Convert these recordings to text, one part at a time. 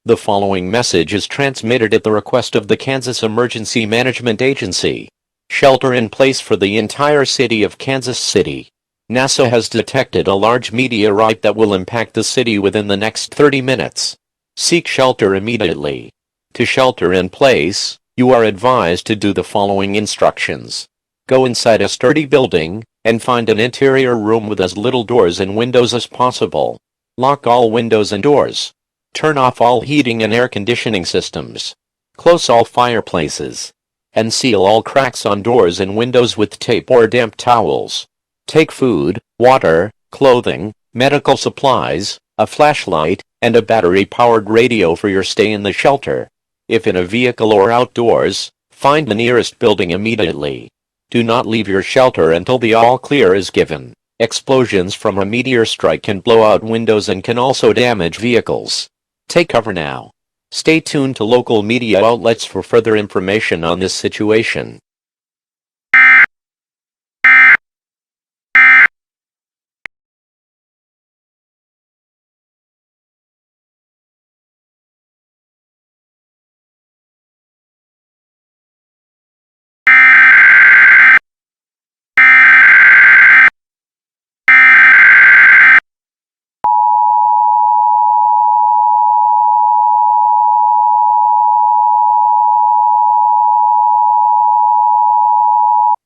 The following message is transmitted at the request of the Kansas Emergency Management Agency. Shelter in place for the entire city of Kansas City. NASA has detected a large meteorite that will impact the city within the next 30 minutes. Seek shelter immediately. To shelter in place, you are advised to do the following instructions. Go inside a sturdy building, and find an interior room with as little doors and windows as possible. Lock all windows and doors. Turn off all heating and air conditioning systems. Close all fireplaces. And seal all cracks on doors and windows with tape or damp towels. Take food, water, clothing, medical supplies, a flashlight, and a battery-powered radio for your stay in the shelter. If in a vehicle or outdoors, find the nearest building immediately. Do not leave your shelter until the all-clear is given. Explosions from a meteor strike can blow out windows and can also damage vehicles. Take cover now. Stay tuned to local media outlets for further information on this situation.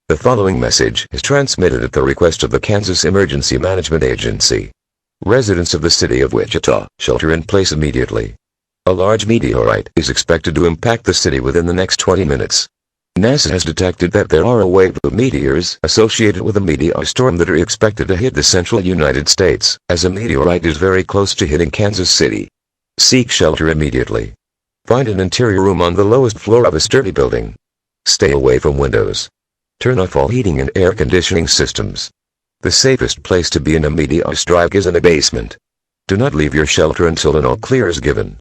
The following message is transmitted at the request of the Kansas Emergency Management Agency. Residents of the city of Wichita, shelter in place immediately. A large meteorite is expected to impact the city within the next 20 minutes. NASA has detected that there are a wave of meteors associated with a meteor storm that are expected to hit the central United States, as a meteorite is very close to hitting Kansas City. Seek shelter immediately. Find an interior room on the lowest floor of a sturdy building. Stay away from windows. Turn off all heating and air conditioning systems. The safest place to be in a meteor strike is in a basement. Do not leave your shelter until an all clear is given.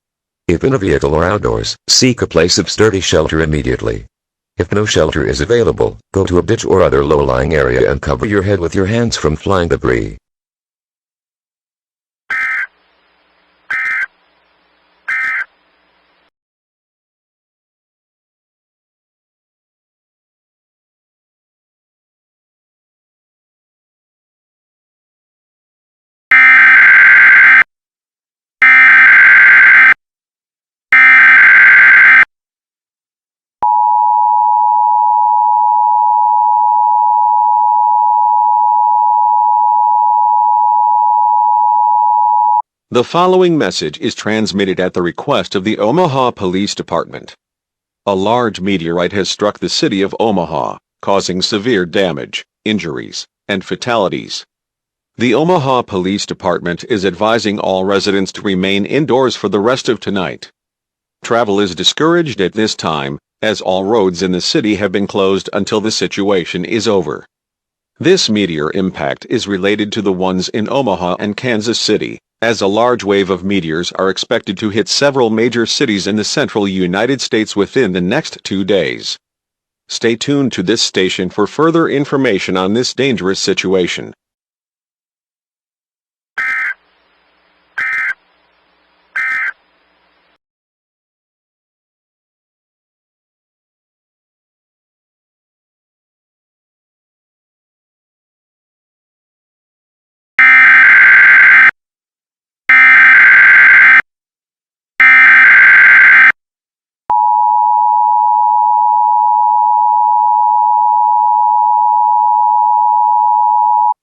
If in a vehicle or outdoors, seek a place of sturdy shelter immediately. If no shelter is available, go to a ditch or other low-lying area and cover your head with your hands from flying debris. The following message is transmitted at the request of the Omaha Police Department. A large meteorite has struck the city of Omaha, causing severe damage, injuries, and fatalities. The Omaha Police Department is advising all residents to remain indoors for the rest of tonight. Travel is discouraged at this time, as all roads in the city have been closed until the situation is over. This meteor impact is related to the ones in Omaha and Kansas City, as a large wave of meteors are expected to hit several major cities in the central United States within the next 2 days. Stay tuned to this station for further information on this dangerous situation.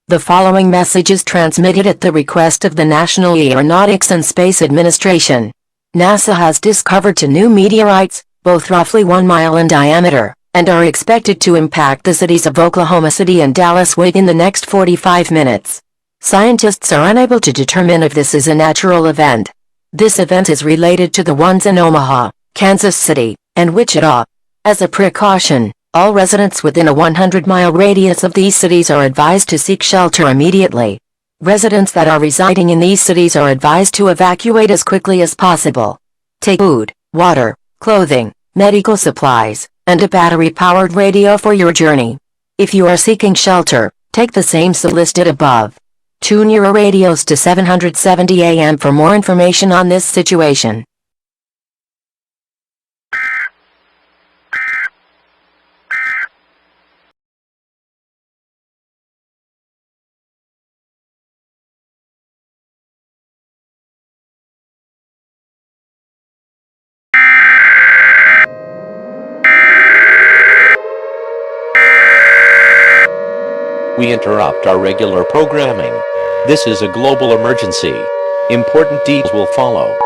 The following message is transmitted at the request of the National Aeronautics and Space Administration. NASA has discovered 2 new meteorites, both roughly 1 mile in diameter, and are expected to impact the cities of Oklahoma City and Dallas within the next 45 minutes. Scientists are unable to determine if this is a natural event. This event is related to the ones in Omaha, Kansas City, and Wichita. As a precaution, all residents within a 100-mile radius of these cities are advised to seek shelter immediately. Residents that are residing in these cities are advised to evacuate as quickly as possible. Take food, water, clothing, medical supplies, and a battery-powered radio for your journey. If you are seeking shelter, take the same listed above. Tune your radios to 770 AM for more information on this situation. we interrupt our regular programming. This is a global emergency. Important details will follow.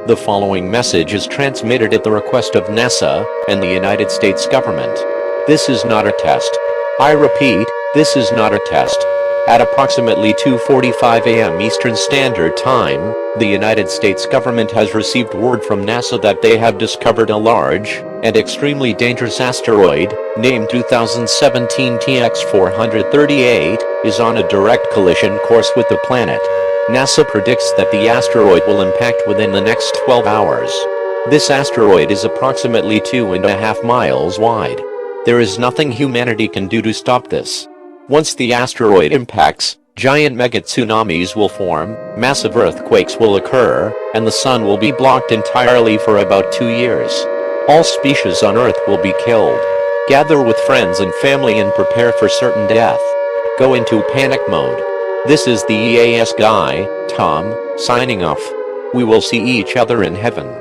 The following message is transmitted at the request of NASA and the United States government. This is not a test. I repeat, this is not a test. At approximately 2:45 a.m. Eastern Standard Time, the United States government has received word from NASA that they have discovered a large and extremely dangerous asteroid, named 2017 TX-438, is on a direct collision course with the planet. NASA predicts that the asteroid will impact within the next 12 hours. This asteroid is approximately 2.5 miles wide. There is nothing humanity can do to stop this. Once the asteroid impacts, giant mega tsunamis will form, massive earthquakes will occur, and the sun will be blocked entirely for about 2 years. All species on Earth will be killed. Gather with friends and family and prepare for certain death. Go into panic mode. This is the EAS guy, Tom, signing off. We will see each other in heaven.